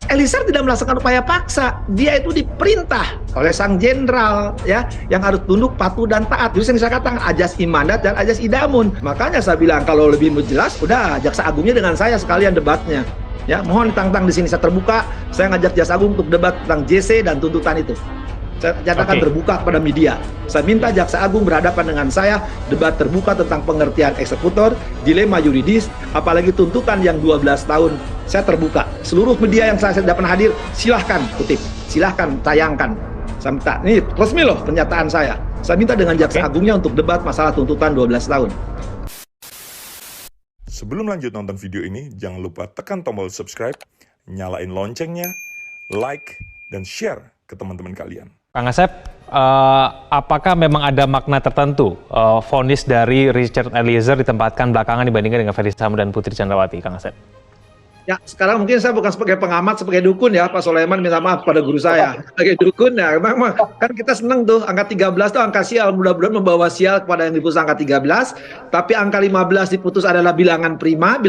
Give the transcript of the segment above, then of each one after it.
Eliezer tidak melaksanakan upaya paksa, dia itu diperintah oleh sang jenderal ya, yang harus tunduk, patuh dan taat. Jadi yang saya katakan ajas imanat dan ajas idamun. Makanya saya bilang kalau lebih jelas, udah jaksa agungnya dengan saya sekalian debatnya. Ya, mohon ditantang di sini, saya terbuka, saya ngajak jaksa agung untuk debat tentang JC dan tuntutan itu. Saya nyatakan terbuka kepada media. Saya minta jaksa agung berhadapan dengan saya, debat terbuka tentang pengertian eksekutor, dilema yuridis, apalagi tuntutan yang 12 tahun. Saya terbuka. Seluruh media yang saya tidak pernah hadir, silahkan kutip, silahkan tayangkan. Saya minta, ini resmi loh pernyataan saya. Saya minta dengan jaksa agungnya untuk debat masalah tuntutan 12 tahun. Sebelum lanjut nonton video ini, jangan lupa tekan tombol subscribe, nyalain loncengnya, like, dan share ke teman-teman kalian. Kang Asep, apakah memang ada makna tertentu vonis dari Richard Eliezer ditempatkan belakangan dibandingkan dengan Ferdy Sambo dan Putri Chandrawati, Kang Asep? Ya, sekarang mungkin saya bukan sebagai pengamat, sebagai dukun ya, Pak Sulaiman minta maaf pada guru saya. Sebagai dukun ya, memang kan kita senang tuh, angka 13 tuh angka sial, mudah-mudahan membawa sial kepada yang diputus angka 13, tapi angka 15 diputus adalah bilangan prima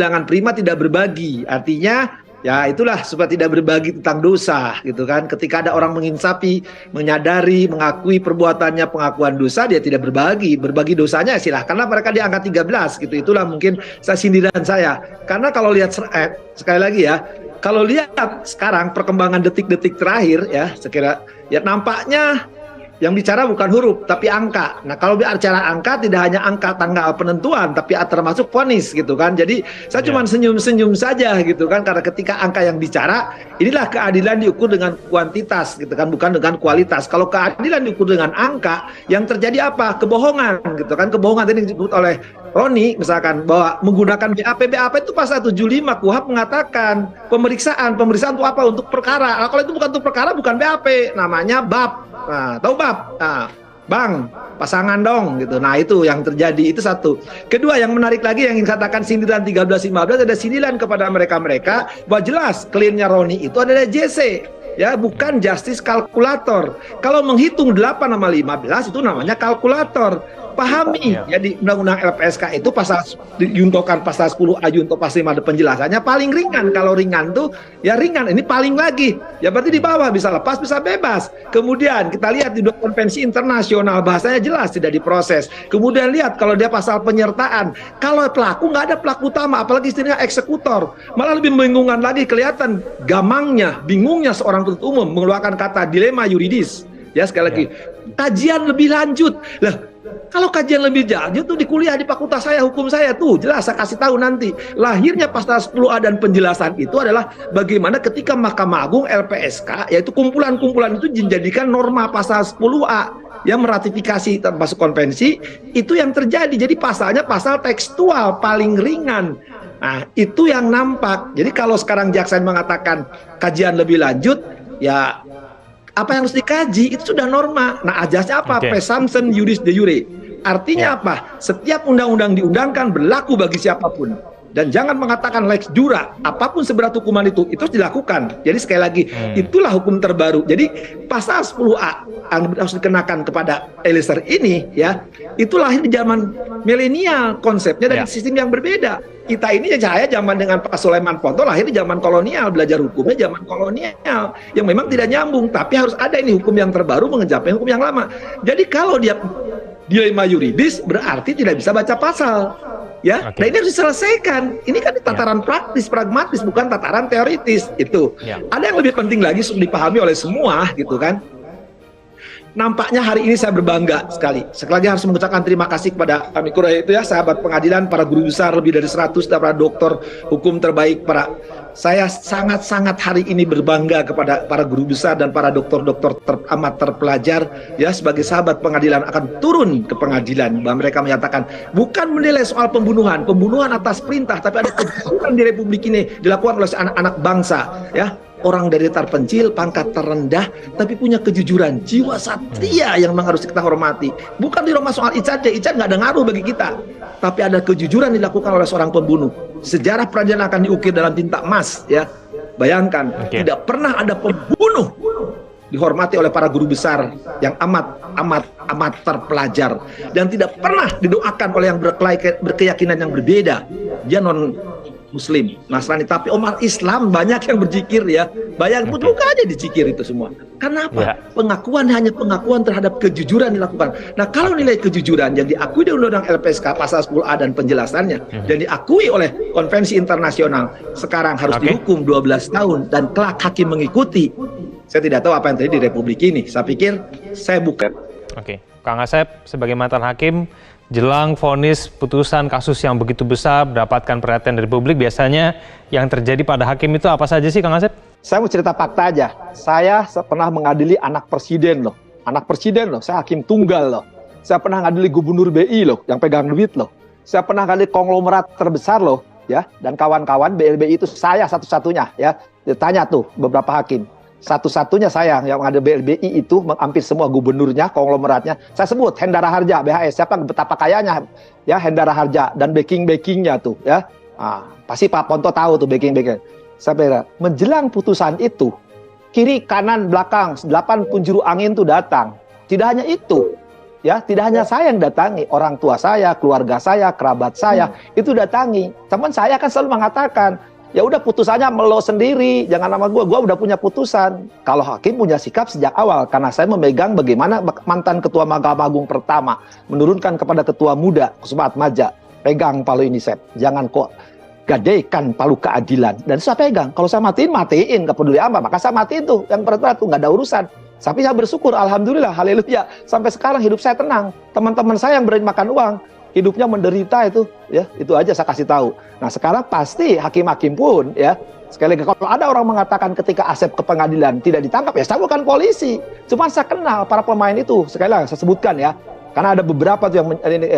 tidak berbagi, artinya ya itulah supaya tidak berbagi tentang dosa gitu kan. Ketika ada orang menginsafi, menyadari, mengakui perbuatannya, pengakuan dosa, dia tidak berbagi dosanya, silahkanlah mereka di angka 13 gitu. Itulah mungkin sindiran saya. Karena kalau lihat sekali lagi ya, kalau lihat sekarang perkembangan detik-detik terakhir ya, sekira ya nampaknya yang bicara bukan huruf, tapi angka. Nah, kalau bicara angka, tidak hanya angka tanggal penentuan, tapi termasuk vonis gitu kan. Jadi, saya cuma senyum-senyum saja gitu kan, karena ketika angka yang bicara, inilah keadilan diukur dengan kuantitas gitu kan, bukan dengan kualitas. Kalau keadilan diukur dengan angka, yang terjadi apa? Kebohongan gitu kan. Kebohongan tadi disebut oleh Roni, misalkan, bahwa menggunakan BAP itu pasal 75, KUHP mengatakan pemeriksaan untuk apa? Untuk perkara. Nah, kalau itu bukan untuk perkara, bukan BAP, namanya BAP. Nah, tahu bab? Nah, bang, pasangan dong gitu. Nah, itu yang terjadi, itu satu. Kedua, yang menarik lagi yang dikatakan sindiran 13-15, ada sindiran kepada mereka-mereka bahwa jelas klaimnya Roni itu adalah JC. Ya, bukan justice kalkulator. Kalau menghitung 8 sama 15 itu namanya kalkulator. Pahami ya, di undang-undang LPSK itu pasal diuntukkan pasal 10 ayunto pasal 5 ada penjelasannya paling ringan. Kalau ringan tuh ya ringan, ini paling lagi. Ya berarti di bawah bisa lepas, bisa bebas. Kemudian kita lihat di konvensi internasional bahasanya jelas tidak diproses. Kemudian lihat kalau dia pasal penyertaan, kalau pelaku nggak ada pelaku utama, apalagi istilahnya eksekutor, malah lebih membingungkan lagi, kelihatan gamangnya, bingungnya seorang penuntut umum mengeluarkan kata dilema yuridis. Ya sekali lagi, kajian lebih lanjut. Lah, kalau kajian lebih lanjut tuh di kuliah di fakultas saya, hukum saya tuh jelas saya kasih tahu nanti. Lahirnya pasal 10A dan penjelasan itu adalah bagaimana ketika Mahkamah Agung LPSK, yaitu kumpulan-kumpulan itu dijadikan norma pasal 10A yang meratifikasi termasuk konvensi, itu yang terjadi. Jadi pasalnya pasal tekstual paling ringan. Nah, itu yang nampak. Jadi kalau sekarang jaksa mengatakan kajian lebih lanjut, ya apa yang harus dikaji itu sudah norma. Nah, ajasnya apa? Presumption iuris de jure. Artinya apa? Setiap undang-undang diundangkan berlaku bagi siapapun. Dan jangan mengatakan lex jura, apapun seberat hukuman itu harus dilakukan. Jadi sekali lagi, itulah hukum terbaru. Jadi pasal 10A yang harus dikenakan kepada Eliezer ini ya, itu lahir di zaman milenial, konsepnya dari sistem yang berbeda. Kita ini saya zaman dengan Pak Sulaiman Ponto lahir di zaman kolonial, belajar hukumnya zaman kolonial yang memang tidak nyambung, tapi harus ada ini hukum yang terbaru mengejamping hukum yang lama. Jadi kalau dia dilema yuridis berarti tidak bisa baca pasal. Ya, nah ini harus diselesaikan. Ini kan tataran praktis, pragmatis, bukan tataran teoritis. Itu. Ada yang lebih penting lagi untuk dipahami oleh semua, gitu kan? Nampaknya hari ini saya berbangga sekali. Sekali lagi harus mengucapkan terima kasih kepada amikur itu ya, sahabat pengadilan, para guru besar lebih dari 100, para doktor hukum terbaik, saya sangat-sangat hari ini berbangga kepada para guru besar dan para dokter-dokter amat terpelajar ya, sebagai sahabat pengadilan akan turun ke pengadilan bahwa mereka menyatakan bukan menilai soal pembunuhan atas perintah, tapi ada kejujuran di Republik ini dilakukan oleh anak-anak bangsa ya. Orang dari terpencil, pangkat terendah, tapi punya kejujuran, jiwa satria yang harus kita hormati. Bukan di rumah soal Ican nggak ada ngaruh bagi kita, tapi ada kejujuran dilakukan oleh seorang pembunuh. Sejarah peradilan akan diukir dalam tinta emas, ya. Bayangkan, tidak pernah ada pembunuh dihormati oleh para guru besar yang amat terpelajar, dan tidak pernah didoakan oleh yang berkeyakinan yang berbeda. Dia non Muslim, Nasrani, tapi umat Islam banyak yang berzikir ya. Bayang buka aja dicikir itu semua. Kenapa? Pengakuan hanya pengakuan terhadap kejujuran dilakukan. Nah, kalau nilai kejujuran yang diakui di Undang-Undang LPSK pasal 10A dan penjelasannya dan diakui oleh konvensi internasional sekarang harus dihukum 12 tahun dan kelak hakim mengikuti. Saya tidak tahu apa yang terjadi di Republik ini. Saya pikir saya bukan. Oke, Kang Asep sebagai mantan hakim, jelang vonis putusan kasus yang begitu besar mendapatkan perhatian dari publik, biasanya yang terjadi pada hakim itu apa saja sih Kang Asep? Saya mau cerita fakta aja. Saya pernah mengadili anak presiden loh. Anak presiden loh, saya hakim tunggal loh. Saya pernah mengadili gubernur BI loh, yang pegang duit loh. Saya pernah mengadili konglomerat terbesar loh, ya. Dan kawan-kawan BLBI itu saya satu-satunya, ya. Ditanya tuh beberapa hakim. Satu-satunya saya yang ada BLBI itu hampir semua gubernurnya, konglomeratnya. Saya sebut Hendara Harja, BHS, siapa betapa kayanya ya Hendara Harja dan backing-backingnya tuh ya. Pasti Pak Ponto tahu tuh backing-backingnya. Saya kira menjelang putusan itu, kiri, kanan, belakang, 8 penjuru angin tuh datang. Tidak hanya itu, ya, tidak hanya saya yang datangi, orang tua saya, keluarga saya, kerabat saya itu datangi. Teman saya kan selalu mengatakan, ya udah putusannya melo sendiri, jangan nama gue udah punya putusan. Kalau hakim punya sikap sejak awal, karena saya memegang bagaimana mantan ketua Mahkamah Agung pertama menurunkan kepada ketua muda Kusuma Atmaja, pegang palu ini Sep, jangan kok gadaikan palu keadilan. Dan saya pegang, kalau saya matiin, gak peduli apa, maka saya matiin tuh, yang berat-berat tuh, gak ada urusan. Tapi saya bersyukur, alhamdulillah, haleluya, sampai sekarang hidup saya tenang. Teman-teman saya yang berani makan uang, hidupnya menderita itu, ya itu aja saya kasih tahu. Nah sekarang pasti hakim-hakim pun, ya sekali lagi kalau ada orang mengatakan ketika Asep ke pengadilan tidak ditangkap, ya saya bukan polisi. Cuma saya kenal para pemain itu, sekali lagi saya sebutkan ya, karena ada beberapa tuh yang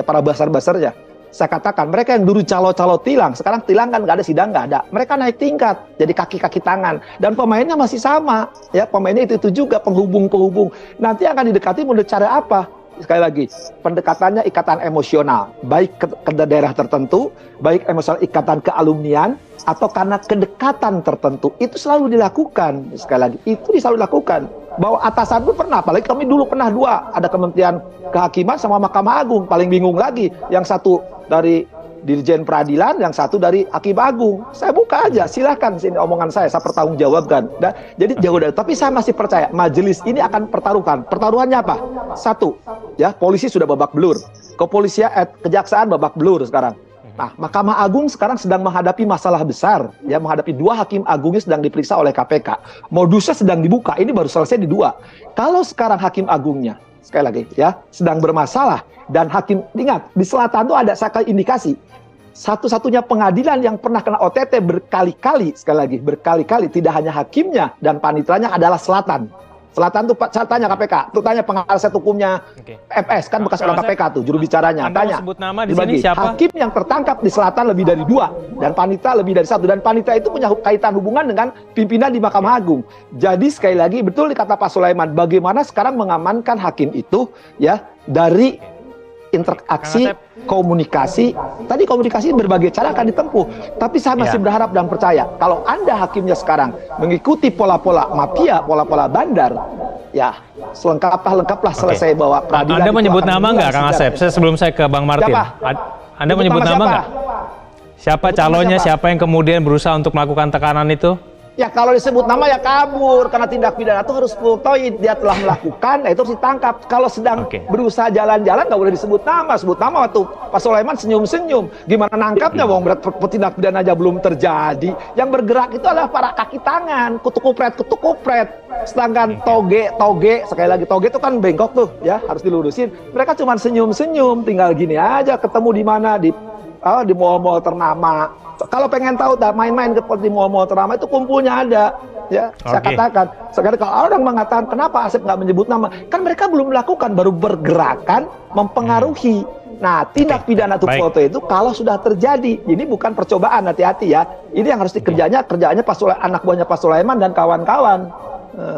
para basar-basarnya. Saya katakan mereka yang dulu calo-calo tilang, sekarang tilang kan nggak ada, sidang nggak ada. Mereka naik tingkat, jadi kaki-kaki tangan, dan pemainnya masih sama, ya pemainnya itu juga penghubung-penghubung. Nanti akan didekati mau cara apa? Sekali lagi, pendekatannya ikatan emosional, baik ke daerah tertentu, baik emosional ikatan kealumnian, atau karena kedekatan tertentu, itu selalu dilakukan. Sekali lagi, itu selalu dilakukan. Bahwa atasan pun pernah, apalagi kami dulu pernah 2, ada Kementerian Kehakiman sama Mahkamah Agung, paling bingung lagi, yang satu dari Dirjen Peradilan, yang satu dari Hakim Agung. Saya buka aja, silahkan sini omongan saya pertanggungjawabkan. Nah, jadi jauh dari, tapi saya masih percaya majelis ini akan pertaruhkan. Pertaruhannya apa? Satu, ya polisi sudah babak belur, kepolisian, kejaksaan babak belur sekarang. Nah, Mahkamah Agung sekarang sedang menghadapi masalah besar, ya menghadapi 2 hakim agungnya sedang diperiksa oleh KPK. Modusnya sedang dibuka, ini baru selesai di 2. Kalau sekarang hakim agungnya, sekali lagi ya, sedang bermasalah dan hakim, ingat di selatan itu ada sekali indikasi. Satu-satunya pengadilan yang pernah kena OTT berkali-kali, sekali lagi berkali-kali, tidak hanya hakimnya dan panitranya adalah selatan. Selatan tuh saya tanya KPK, tuh tanya penasihat hukumnya FS kan bekas orang KPK tuh, juru bicaranya. Tanya, sebut nama di sini siapa? Hakim yang tertangkap di selatan lebih dari 2 dan panitra lebih dari 1, dan panitra itu punya kaitan hubungan dengan pimpinan di Mahkamah Agung. Jadi sekali lagi betul dikata Pak Sulaiman, bagaimana sekarang mengamankan hakim itu ya dari interaksi, komunikasi. Tadi komunikasi berbagai cara akan ditempuh. Tapi saya masih berharap dan percaya kalau Anda hakimnya sekarang mengikuti pola-pola mafia, pola-pola bandar, ya lengkaplah selesai bahwa peradilan. Anda menyebut nama nggak, Kang Asep? Sebelum saya ke Bang Martin. Anda menyebut nama nggak? Siapa calonnya? Siapa yang kemudian berusaha untuk melakukan tekanan itu? Ya kalau disebut nama ya kabur, karena tindak pidana itu harus full toid, dia telah melakukan, itu harus ditangkap. Kalau sedang berusaha jalan-jalan nggak boleh disebut nama. Sebut nama waktu Pak Sulaiman senyum-senyum, gimana nangkapnya? Wong tindak pidana aja belum terjadi. Yang bergerak itu adalah para kaki tangan, kutuk-kupret. Sedangkan toge, sekali lagi toge itu kan bengkok tuh, ya harus dilurusin. Mereka cuma senyum-senyum, tinggal gini aja, ketemu di mana, di mall-mall ternama. Kalau pengen tahu main-main di mall-mall ternama itu kumpulnya ada, ya. Saya katakan, sekarang kalau orang mengatakan kenapa Asep nggak menyebut nama, kan mereka belum melakukan, baru bergerakan mempengaruhi. Nah, tindak pidana foto itu kalau sudah terjadi, ini bukan percobaan, hati-hati ya. Ini yang harus dikerjanya, anak buahnya Pak Sulaiman dan kawan-kawan.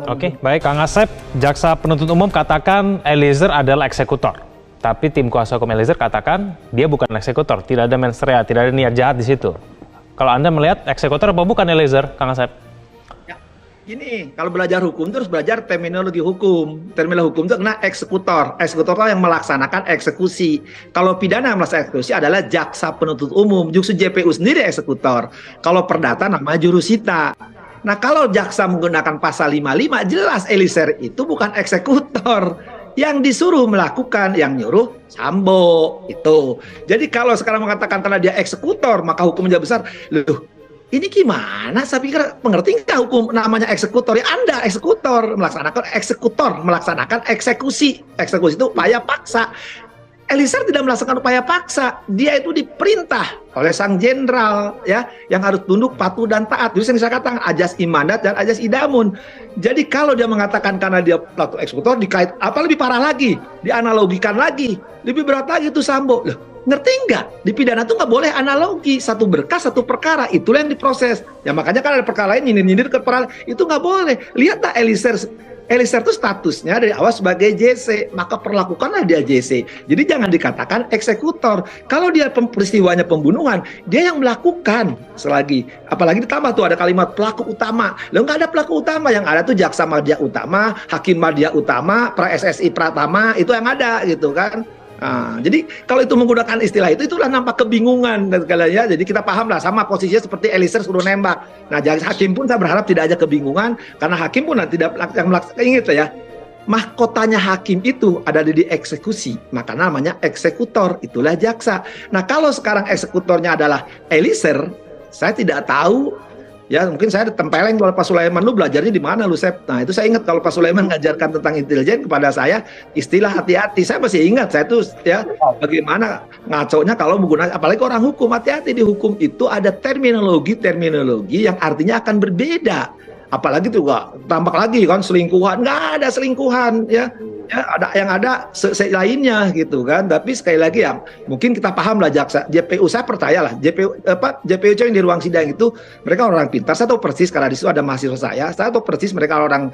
Oke, baik Kang Asep, jaksa penuntut umum katakan Eliezer adalah eksekutor. Tapi tim kuasa hukum Eliezer katakan dia bukan eksekutor, tidak ada mens rea, tidak ada niat jahat di situ. Kalau Anda melihat eksekutor apa bukan Eliezer, Kang Asep? Ya. Gini, kalau belajar hukum itu harus belajar terminologi hukum. Terminologi hukum itu kena eksekutor. Eksekutor itu yang melaksanakan eksekusi. Kalau pidana yang melaksanakan eksekusi adalah jaksa penuntut umum. Justru JPU sendiri eksekutor. Kalau perdata namanya jurusita. Nah, kalau jaksa menggunakan pasal 55, jelas Eliezer itu bukan eksekutor. Yang disuruh melakukan, yang nyuruh Sambo itu. Jadi kalau sekarang mengatakan karena dia eksekutor, maka hukumnya besar. Loh, ini gimana? Saya pikir mengerti nggak hukum namanya eksekutor? Ya Anda eksekutor, melaksanakan eksekusi. Eksekusi itu upaya paksa. Eliezer tidak melaksanakan upaya paksa. Dia itu diperintah oleh sang jenderal, ya, yang harus tunduk, patuh dan taat. Jadi saya katakan ajas imandat dan ajas idamun. Jadi kalau dia mengatakan karena dia pelaku eksekutor, dikait apa lebih parah lagi, dianalogikan lagi, lebih berat lagi itu Sambo. Loh, ngerti nggak? Di pidana tuh nggak boleh analogi, satu berkas satu perkara, itulah yang diproses. Ya makanya kan ada perkara lain nyindir-nyindir ke perkara itu nggak boleh. Lihatlah Eliezer itu statusnya dari awal sebagai JC, maka perlakukanlah dia JC. Jadi jangan dikatakan eksekutor. Kalau dia peristiwanya pembunuhan, dia yang melakukan. Selagi, apalagi ditambah tuh ada kalimat pelaku utama. Lalu nggak ada pelaku utama, yang ada tuh jaksa madya utama, hakim madya utama, pra SSI pratama, itu yang ada gitu kan. Nah, jadi kalau itu menggunakan istilah itu, itulah nampak kebingungan dan segala-galanya. Jadi kita paham lah sama posisinya seperti Eliezer suruh nembak. Nah, hakim pun saya berharap tidak ada kebingungan karena hakim pun tidak yang melaksanakan. Ingat ya, mahkotanya hakim itu ada di eksekusi, maka namanya eksekutor, itulah jaksa. Nah, kalau sekarang eksekutornya adalah Eliezer, saya tidak tahu. Ya mungkin saya ditempeleng kalau Pak Sulaiman, lu belajarnya di mana lu Sep? Nah itu saya ingat kalau Pak Sulaiman ngajarkan tentang intelijen kepada saya, istilah hati-hati, saya masih ingat, saya tuh ya bagaimana ngaconya kalau menggunakan, apalagi orang hukum, hati-hati di hukum itu ada terminologi yang artinya akan berbeda. Apalagi tuh nggak tampak lagi kan selingkuhan, nggak ada selingkuhan ya ada yang ada lainnya gitu kan. Tapi sekali lagi ya mungkin kita paham lah jaksa JPU, saya percayalah JPU yang di ruang sidang itu mereka orang pintar. Saya tahu persis karena di situ ada mahasiswa saya tahu persis mereka orang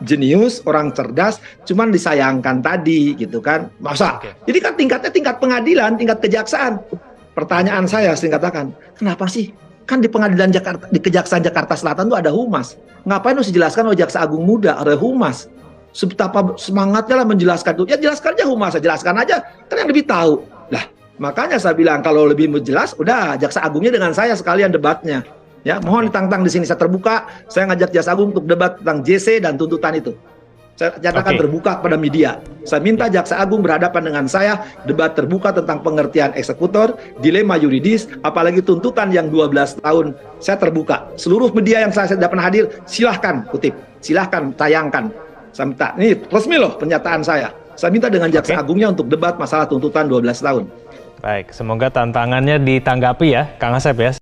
jenius, orang cerdas, cuman disayangkan tadi gitu kan. Masa jadi kan tingkatnya tingkat pengadilan, tingkat kejaksaan. Pertanyaan saya sering katakan, kenapa sih? Kan di pengadilan Jakarta, di Kejaksaan Jakarta Selatan tuh ada humas. Ngapain harus dijelaskan oleh jaksa agung muda, ada humas? Betapa semangatnya lah menjelaskan tuh. Ya jelaskan aja humas, jelaskan aja. Kan yang lebih tahu. Lah, makanya saya bilang kalau lebih jelas, udah jaksa agungnya dengan saya sekalian debatnya. Ya, mohon ditantang di sini, saya terbuka. Saya ngajak jaksa agung untuk debat tentang JC dan tuntutan itu. Saya nyatakan terbuka pada media. Saya minta jaksa agung berhadapan dengan saya, debat terbuka tentang pengertian eksekutor, dilema yuridis, apalagi tuntutan yang 12 tahun. Saya terbuka. Seluruh media yang saya tidak pernah hadir, silahkan kutip, silahkan tayangkan. Saya minta, ini resmi loh pernyataan saya. Saya minta dengan jaksa agungnya untuk debat masalah tuntutan 12 tahun. Baik, semoga tantangannya ditanggapi ya, Kang Asep ya.